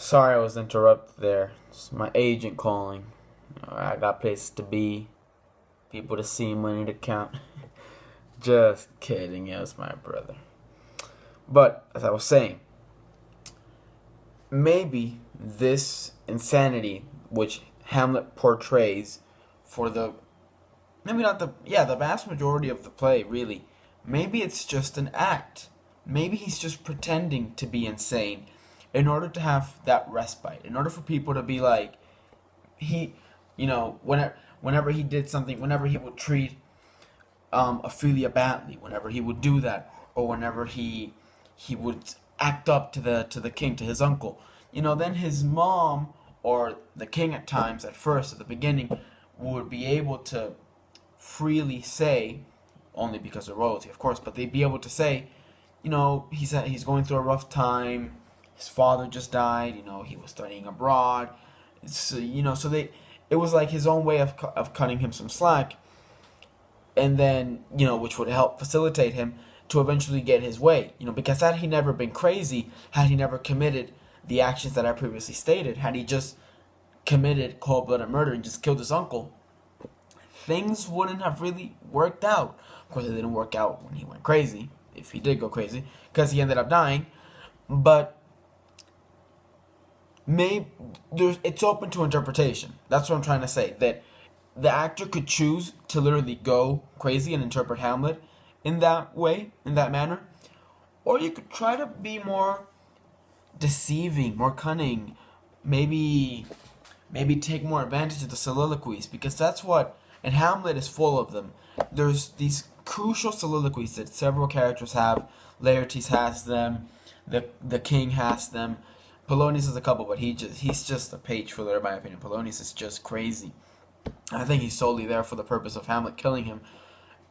Sorry I was interrupted there. It's my agent calling. I got places to be, people to see, money to count. Just kidding, it was my brother. But as I was saying, maybe this insanity which Hamlet portrays for the maybe not the vast majority of the play really. Maybe it's just an act. Maybe he's just pretending to be insane in order to have that respite. In order for people to be like he whenever he did something, whenever he would treat Ophelia badly, whenever he would do that, or whenever he would act up to the king, to his uncle, then his mom or the king at times, at first, at the beginning, would be able to freely say, only because of royalty, of course, but they'd be able to say, he's going through a rough time. His father just died. He was studying abroad. So it was like his own way of cutting him some slack, and then which would help facilitate him to eventually get his way. Because had he never been crazy, had he never committed the actions that I previously stated, had he just committed cold-blooded murder and just killed his uncle, things wouldn't have really worked out. Of course, it didn't work out when he went crazy, if he did go crazy, because he ended up dying. But maybe it's open to interpretation. That's what I'm trying to say. That the actor could choose to literally go crazy and interpret Hamlet in that way, in that manner, or you could try to be more deceiving, more cunning, maybe take more advantage of the soliloquies, because that's what, and Hamlet is full of them. There's these crucial soliloquies that several characters have. Laertes has them, the king has them. Polonius has a couple, but he's just a page filler in my opinion. Polonius is just crazy. I think he's solely there for the purpose of Hamlet killing him.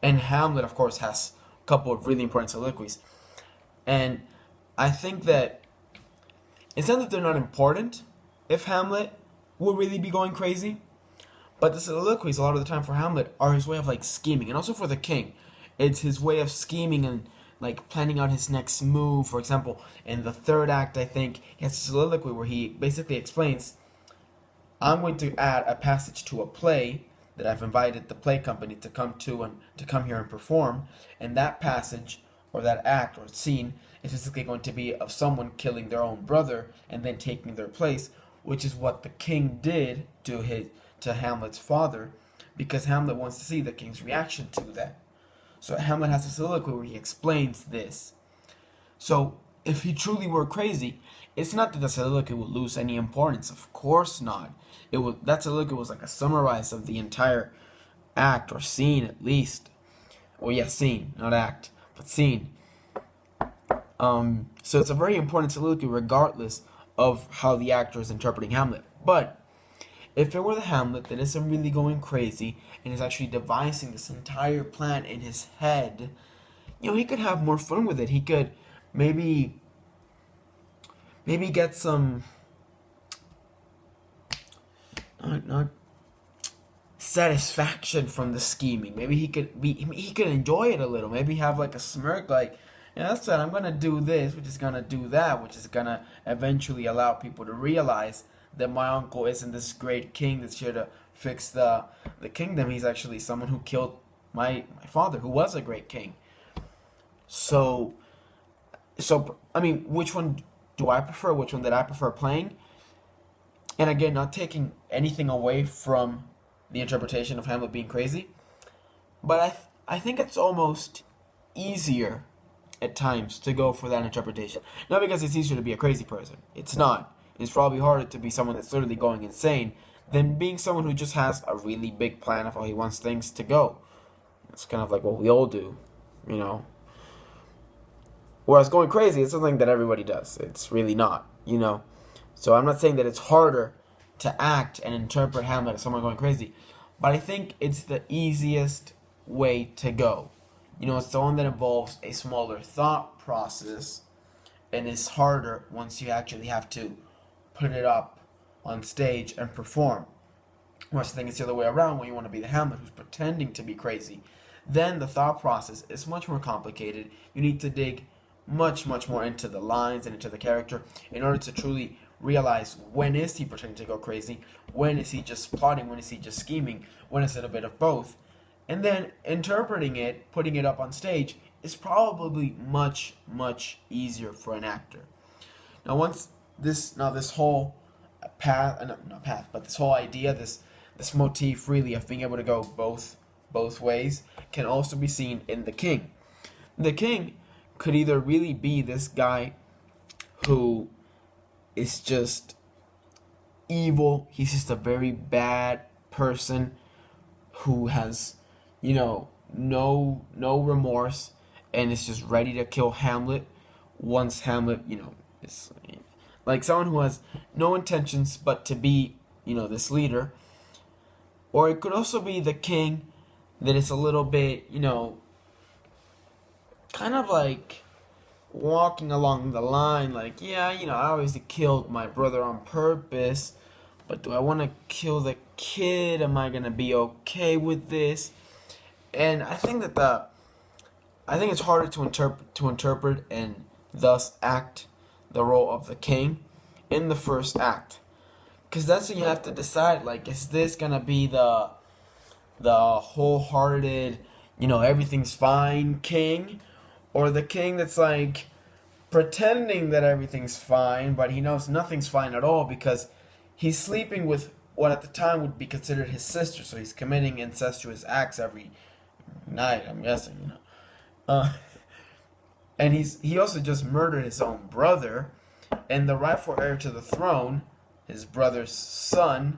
And Hamlet, of course, has a couple of really important soliloquies. And I think that it's not that they're not important if Hamlet will really be going crazy, but the soliloquies a lot of the time for Hamlet are his way of like scheming, and also for the king, it's his way of scheming and like planning out his next move. For example, in the third act, I think he has a soliloquy where he basically explains, I'm going to add a passage to a play that I've invited the play company to come to and to come here and perform, and that passage or that act or scene is basically going to be of someone killing their own brother and then taking their place, which is what the king did to Hamlet's father, because Hamlet wants to see the king's reaction to that. So Hamlet has a soliloquy where he explains this. So if he truly were crazy, it's not that the soliloquy would lose any importance. Of course not. That soliloquy was like a summarize of the entire act or scene at least. Well, yeah, scene, not act, but scene. So it's a very important soliloquy regardless of how the actor is interpreting Hamlet. But if it were the Hamlet that isn't really going crazy and is actually devising this entire plan in his head, he could have more fun with it. He could maybe get some not satisfaction from the scheming. Maybe he could enjoy it a little. Maybe have like a smirk, like, that's it. I'm gonna do this, which is gonna do that, which is gonna eventually allow people to realize that my uncle isn't this great king that's here to fix the kingdom. He's actually someone who killed my father, who was a great king. So I mean, which one do I prefer? Which one did I prefer playing? And again, not taking anything away from the interpretation of Hamlet being crazy, but I think it's almost easier at times to go for that interpretation. Not because it's easier to be a crazy person. It's not. It's probably harder to be someone that's literally going insane than being someone who just has a really big plan of how he wants things to go. It's kind of like what we all do, Whereas going crazy is something that everybody does. It's really not, So I'm not saying that it's harder to act and interpret Hamlet as someone going crazy, but I think it's the easiest way to go. It's the one that involves a smaller thought process and is harder once you actually have to put it up on stage and perform. Whereas I think it's the other way around, when you want to be the Hamlet who's pretending to be crazy. Then the thought process is much more complicated. You need to dig much more into the lines and into the character in order to truly realize when is he pretending to go crazy, when is he just plotting, when is he just scheming, when is it a bit of both. And then interpreting it, putting it up on stage, is probably much, much easier for an actor. Now this whole path, not path, but this whole idea, this motif really of being able to go both ways can also be seen in The King. The King could either really be this guy who is just evil, he's just a very bad person who has, no remorse and is just ready to kill Hamlet once Hamlet, is like someone who has no intentions but to be, this leader. Or it could also be the king that is a little bit, kind of like walking along the line, like, yeah, I obviously killed my brother on purpose, but do I want to kill the kid? Am I going to be okay with this? And I think it's harder to interpret and thus act the role of the king in the first act. Because that's when you have to decide, like, is this going to be the wholehearted, everything's fine king? Or the king that's, like, pretending that everything's fine, but he knows nothing's fine at all because he's sleeping with what at the time would be considered his sister. So he's committing incestuous acts every night, I'm guessing, and he also just murdered his own brother, and the rightful heir to the throne, his brother's son,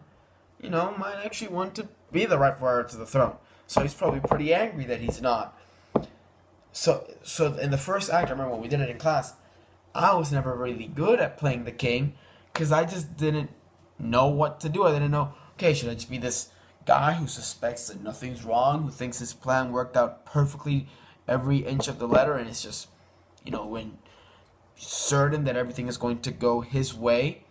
might actually want to be the rightful heir to the throne. So he's probably pretty angry that he's not. So in the first act, I remember when we did it in class, I was never really good at playing the king because I just didn't know what to do. I didn't know, okay, should I just be this guy who suspects that nothing's wrong, who thinks his plan worked out perfectly every inch of the letter, and it's just, when certain that everything is going to go his way?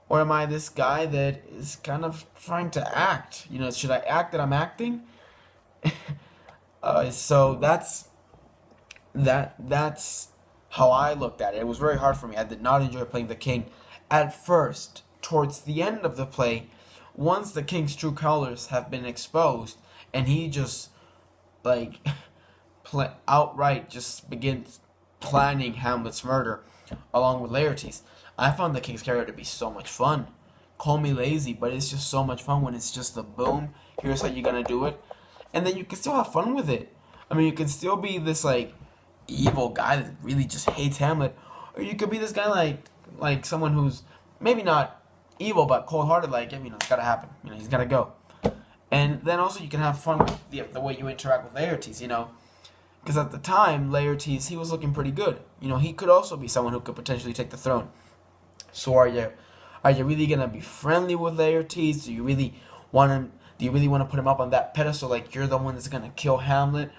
Or am I this guy that is kind of trying to act? Should I act that I'm acting? So that's how I looked at it. It was very hard for me. I did not enjoy playing the king at first. Towards the end of the play, once the king's true colors have been exposed, and he just, like, outright just begins planning Hamlet's murder along with Laertes, I found the king's character to be so much fun. Call me lazy, but it's just so much fun when it's just the boom, here's how you're gonna do it, and then you can still have fun with it. I mean, you can still be this, like, evil guy that really just hates Hamlet, or you could be this guy like someone who's maybe not evil but cold-hearted, like, it's gotta happen, he's gotta go. And then also you can have fun with the way you interact with Laertes, because at the time Laertes, he was looking pretty good. He could also be someone who could potentially take the throne. So are you really gonna be friendly with Laertes? Do you really want to put him up on that pedestal, like you're the one that's gonna kill Hamlet?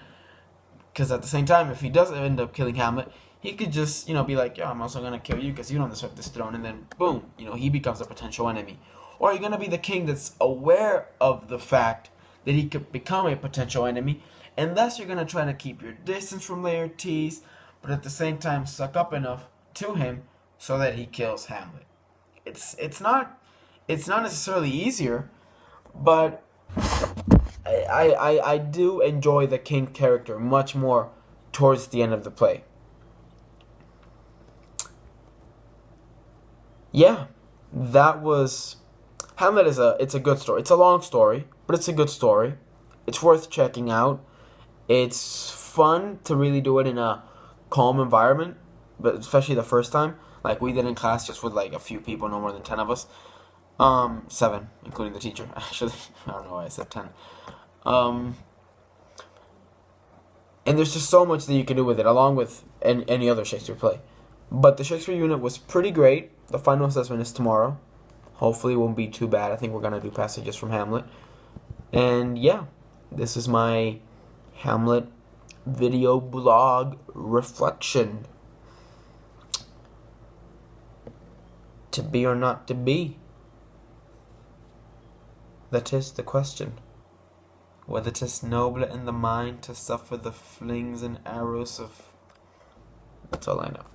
Because at the same time, if he does end up killing Hamlet, he could just, be like, yeah, I'm also going to kill you because you don't deserve this throne. And then, boom, he becomes a potential enemy. Or are you going to be the king that's aware of the fact that he could become a potential enemy, and thus you're going to try to keep your distance from Laertes, but at the same time suck up enough to him so that he kills Hamlet. It's not necessarily easier, but I do enjoy the king character much more towards the end of the play. Yeah, that was Hamlet. It's a good story. It's a long story, but it's a good story. It's worth checking out. It's fun to really do it in a calm environment, but especially the first time, like we did in class, just with like a few people, no more than 10 of us. 7, including the teacher. Actually, I don't know why I said 10. And there's just so much that you can do with it, along with any other Shakespeare play. But the Shakespeare unit was pretty great. The final assessment is tomorrow. Hopefully it won't be too bad. I think we're going to do passages from Hamlet. And yeah, this is my Hamlet video blog reflection. To be or not to be? That is the question. Whether 'tis nobler in the mind to suffer the flings and arrows of... That's all I know.